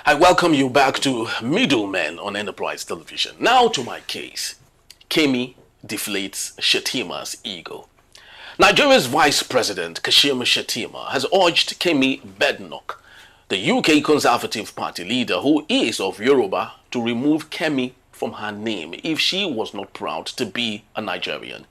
I welcome you back to Middlemen on Enterprise Television. Now to my case. Kemi deflates Shettima'S ego. Nigeria's Vice President Kashim Shettima has urged Kemi Badenoch, the UK Conservative Party leader who is of Yoruba, to remove Kemi from her name if she was not proud to be a Nigerian.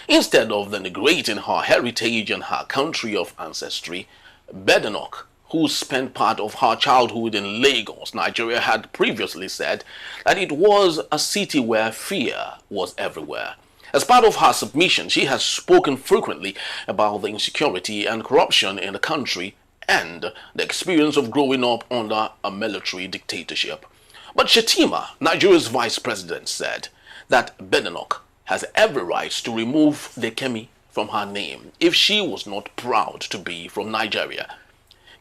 Instead of denigrating her heritage and her country of ancestry, Badenoch, who spent part of her childhood in Lagos, Nigeria, had previously said that it was a city where fear was everywhere. As part of her submission, she has spoken frequently about the insecurity and corruption in the country and the experience of growing up under a military dictatorship. But Shettima, Nigeria's vice president, said that Badenoch has every right to remove the Kemi from her name if she was not proud to be from Nigeria.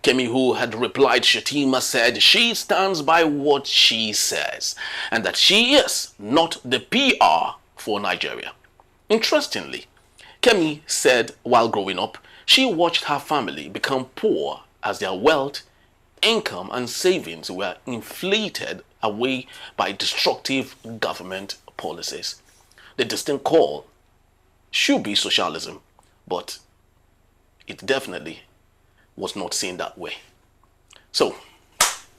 Kemi, who had replied Shettima, said she stands by what she says and that she is not the PR for Nigeria. Interestingly, Kemi said while growing up, she watched her family become poor as their wealth, income and savings were inflated away by destructive government policies. The distinct call should be socialism, but it definitely was not seen that way. So,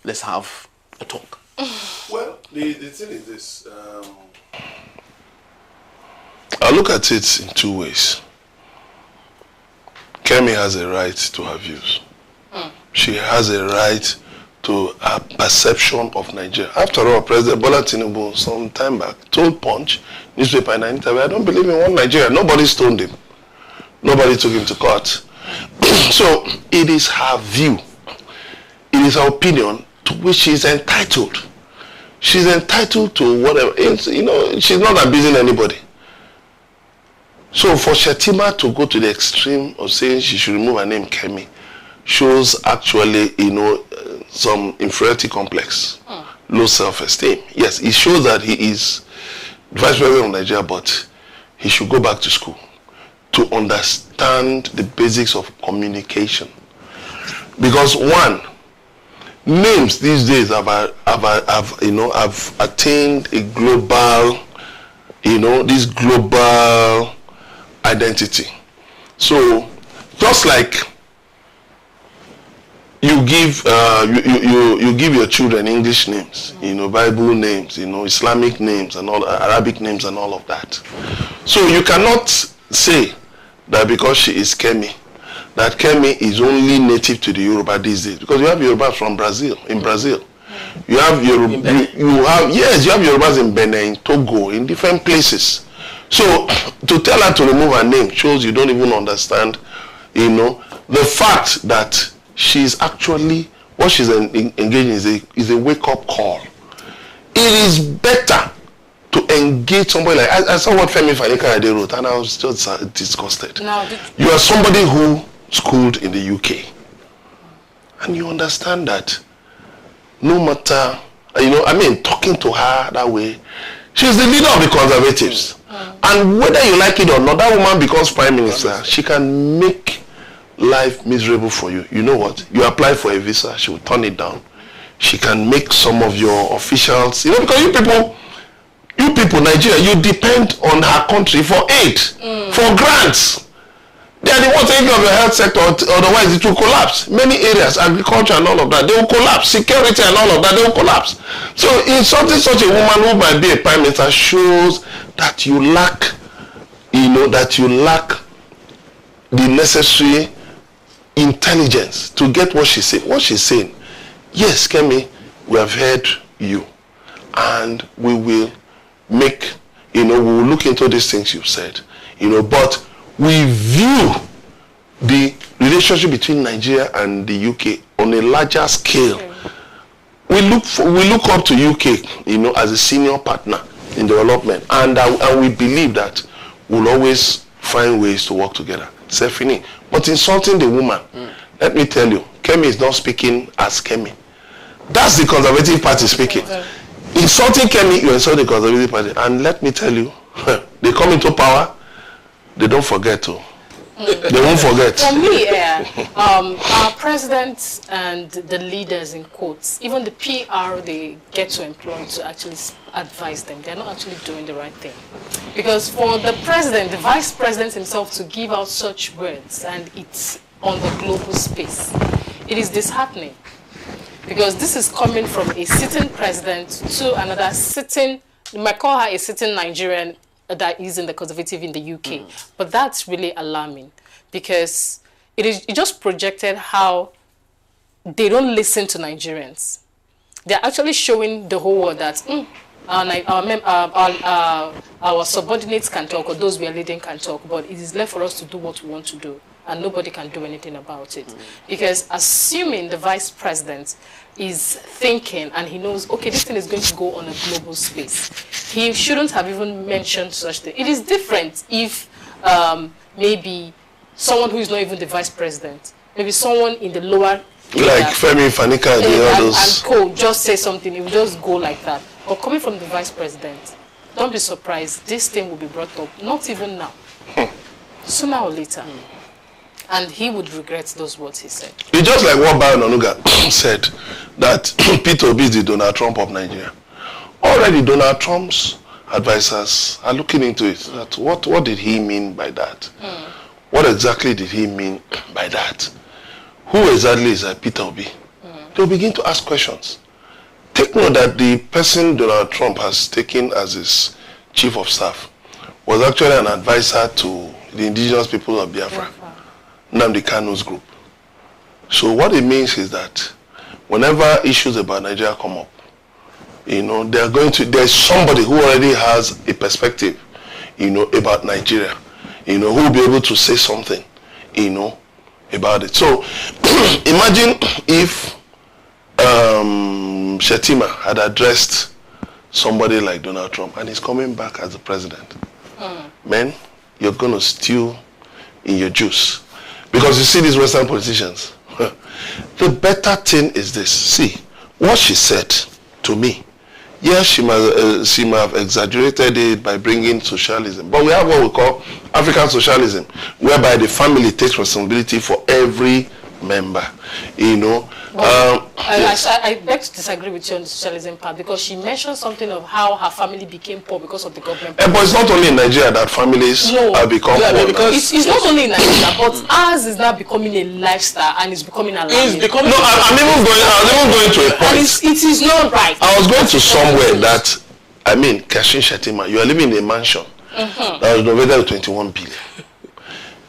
let's have a talk. Well, the thing is this. I look at it in two ways. Kemi has a right to her views. She has a right to her perception of Nigeria. After all, President Bola Tinubu some time back told Punch, newspaper in an interview, I don't believe in one Nigeria. Nobody stoned him. Nobody took him to court. So it is her view. It is her opinion to which she is entitled. She's entitled to whatever. She's not abusing anybody. So for Shettima to go to the extreme of saying she should remove her name Kemi shows actually, some inferiority complex, low self-esteem. Yes, it shows that he is vice president of Nigeria, but he should go back to school to understand the basics of communication. Because one, names these days have attained a global, this global identity. So just like you give you give your children English names, Bible names, Islamic names and all, Arabic names and all of that. So you cannot say that because she is Kemi, that Kemi is only native to the Yoruba these days, because you have Yorubas from Brazil, in Brazil. You have you have Yorubas in Benin, Togo, in different places. So to tell her to remove her name shows you don't even understand, the fact that she's actually, what she's engaging is a wake-up call. It is better to engage somebody like, I saw what Femi Fani-Kayode wrote and I was just disgusted. You are somebody who schooled in the UK and you understand that no matter, talking to her that way, she's the leader of the Conservatives. And whether you like it or not, that woman becomes prime minister, she can make life miserable for you. You know what? You apply for a visa, she will turn it down. She can make some of your officials, because you people, Nigeria, you depend on her country for aid, for grants. They are the ones taking care of your health sector, otherwise it will collapse. Many areas, agriculture and all of that, they will collapse. Security and all of that, they will collapse. So insulting such a woman who might be a prime minister shows that you lack, the necessary intelligence to get what she's saying. What she's saying, yes, Kemi, we have heard you, and we will make, we will look into these things you've said, but we view the relationship between Nigeria and the UK on a larger scale. We look up to UK, as a senior partner in development, and we believe that we'll always find ways to work together. Sefini. But insulting the woman, let me tell you, Kemi is not speaking as Kemi. That's the Conservative Party speaking. Insulting Kemi, you insult the Conservative Party. And let me tell you, they come into power, they don't forget to They won't forget. For me, our presidents and the leaders in quotes, even the PR they get to employ to actually advise them, they're not actually doing the right thing. Because for the president, the vice president himself to give out such words, and it's on the global space, it is disheartening. Because this is coming from a sitting president to another sitting, you might call her a sitting Nigerian that is in the conservative in the UK. But that's really alarming, because it just projected how they don't listen to Nigerians. They're actually showing the whole world that our subordinates can talk, or those we are leading can talk, but it is left for us to do what we want to do, and nobody can do anything about it. Because assuming the vice president is thinking and he knows, okay, this thing is going to go on a global space, he shouldn't have even mentioned such thing. It is different if maybe someone who is not even the vice president, maybe someone in the lower like Femi, Fanika, the others, and co just say something, it will just go like that. But coming from the vice president, don't be surprised, this thing will be brought up, not even now, sooner or later. And he would regret those words he said. It's just like what Bayo Nanuga said, that Peter Obi is the Donald Trump of Nigeria. Already Donald Trump's advisors are looking into it. That what did he mean by that? What exactly did he mean by that? Who exactly is Peter Obi? They'll begin to ask questions. Take note that the person Donald Trump has taken as his chief of staff was actually an advisor to the indigenous people of Biafra. Nnamdi Kanu's group. So what it means is that whenever issues about Nigeria come up, there's somebody who already has a perspective, about Nigeria, who will be able to say something, about it. So imagine if Shettima had addressed somebody like Donald Trump and he's coming back as the president. Man, you're going to stew in your juice. Because you see these Western politicians, the better thing is this. See, what she said to me, yes, she might have exaggerated it by bringing socialism. But we have what we call African socialism, whereby the family takes responsibility for every member, Yes. I beg to disagree with you on the socialism part, because she mentioned something of how her family became poor because of the government. But it's not only in Nigeria that families have become poor. Because it's not only in Nigeria, but ours is now becoming a lifestyle, and it's becoming a I'm even going to a point. And it is not right. I was going to somewhere that, Kashin Shettima, you are living in a mansion that was renovated with 21 billion.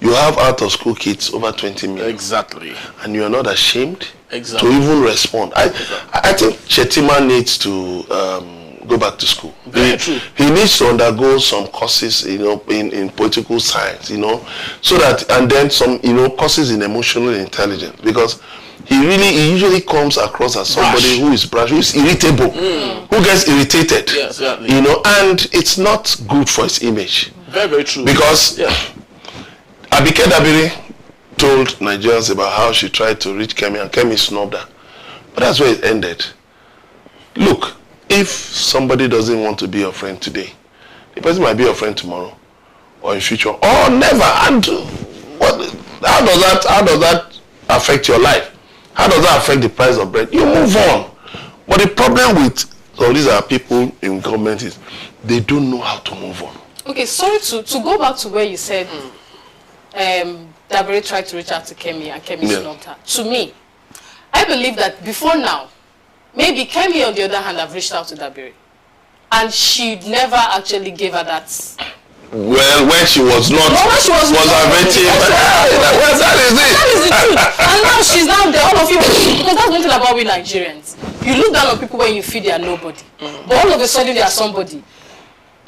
You have out-of-school kids over 20 million. Exactly. And you are not ashamed to even respond. I think Shettima needs to go back to school. He needs to undergo some courses, in political science, so that, and then some, courses in emotional intelligence, because he usually comes across as somebody who is brash, who is irritable, who gets irritated, and it's not good for his image. Very, very true. Because Abike Dabiri told Nigerians about how she tried to reach Kemi and Kemi snubbed her. But that's where it ended. Look, if somebody doesn't want to be your friend today, the person might be your friend tomorrow or in future or never. And how does that affect your life? How does that affect the price of bread? You move on. But the problem with all these are people in government is they don't know how to move on. Okay, sorry to go back to where you said Dabiri tried to reach out to Kemi and Kemi snubbed her. To me, I believe that before now, maybe Kemi on the other hand have reached out to Dabiri, and she never actually gave her that. Well, when she was not conservative, that is it. That is the truth. And now she's now there, all of you, because that's one thing about we Nigerians. You look down on people when you feel they are nobody, but all of a sudden they are somebody.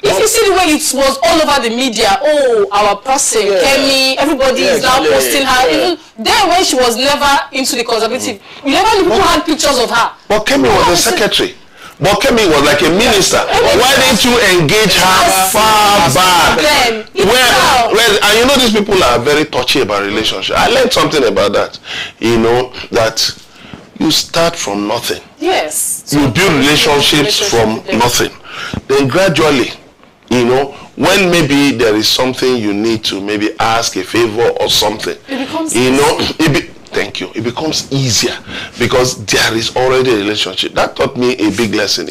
If you see the way it was all over the media, our person, Kemi, everybody is now posting her. Even then when she was never into the conservative, you never knew who had pictures of her. But Kemi was a secretary. But Kemi was like a minister. Why didn't you engage her far back? And these people are very touchy about relationships. I learned something about that. That you start from nothing. Yes. You build relationships from nothing. Then gradually, when maybe there is something you need to maybe ask a favor or something, It becomes thank you. It becomes easier because there is already a relationship. That taught me a big lesson,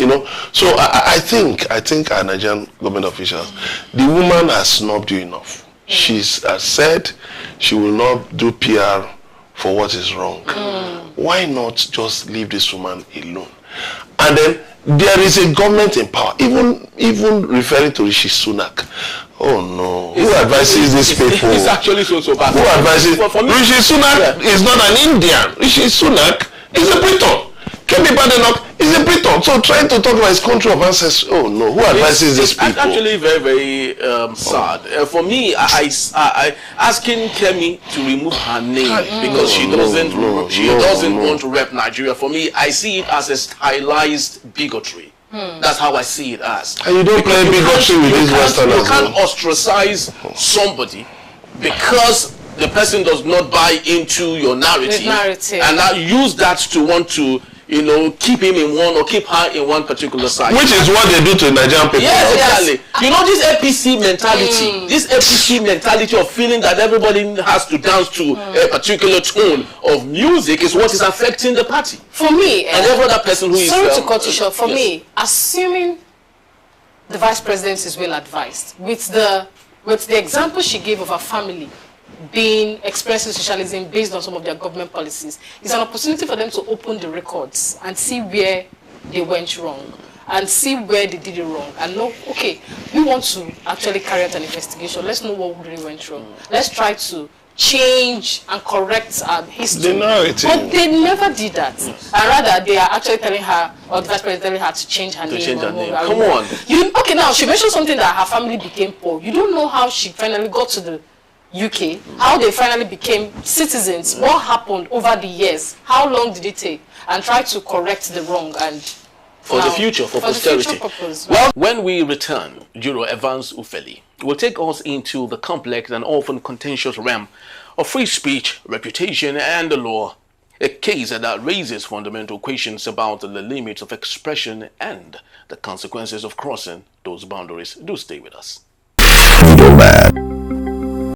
So I think our Nigerian government officials, the woman has snubbed you enough. She's said she will not do PR for what is wrong. Why not just leave this woman alone? And then there is a government in power, even referring to Rishi Sunak. Oh no! Who advises these people? It's actually so bad. Who advises? Rishi Sunak is not an Indian. Rishi Sunak is a Briton. Kemi is a Briton. So trying to talk about his country of ancestors. Oh no! Who advises these people? It's actually very, very sad. For me, I asking Kemi to remove her name because she doesn't want to rep Nigeria. For me, I see it as a stylized bigotry. That's how I see it as. And you don't play bigotry with these Westerners. You can't ostracize somebody because the person does not buy into your narrative. And now use that to want to keep him in one or keep her in one particular side. Which is what they do to Nigerian people. Yes, exactly. This APC mentality, this APC mentality of feeling that everybody has to dance to a particular tone of music is what is affecting the party. For me, and every other person who is... Sorry to cut you short. For me, assuming the vice president is well advised, with the example she gave of her family being expressing socialism based on some of their government policies, it's an opportunity for them to open the records and see where they went wrong and see where they did it wrong and know, okay, we want to actually carry out an investigation. Let's know what really went wrong. Let's try to change and correct our history. The narrative. But they never did that. And rather, they are actually telling her, or the vice president telling her to change her name. Come on. Okay, now she mentioned something that her family became poor. You don't know how she finally got to the UK, how they finally became citizens, what happened over the years, how long did it take, and try to correct the wrong and for the future, for posterity. The future well, when we return, Juro Evans Ufeli will take us into the complex and often contentious realm of free speech, reputation, and the law. A case that raises fundamental questions about the limits of expression and the consequences of crossing those boundaries. Do stay with us. Middleman.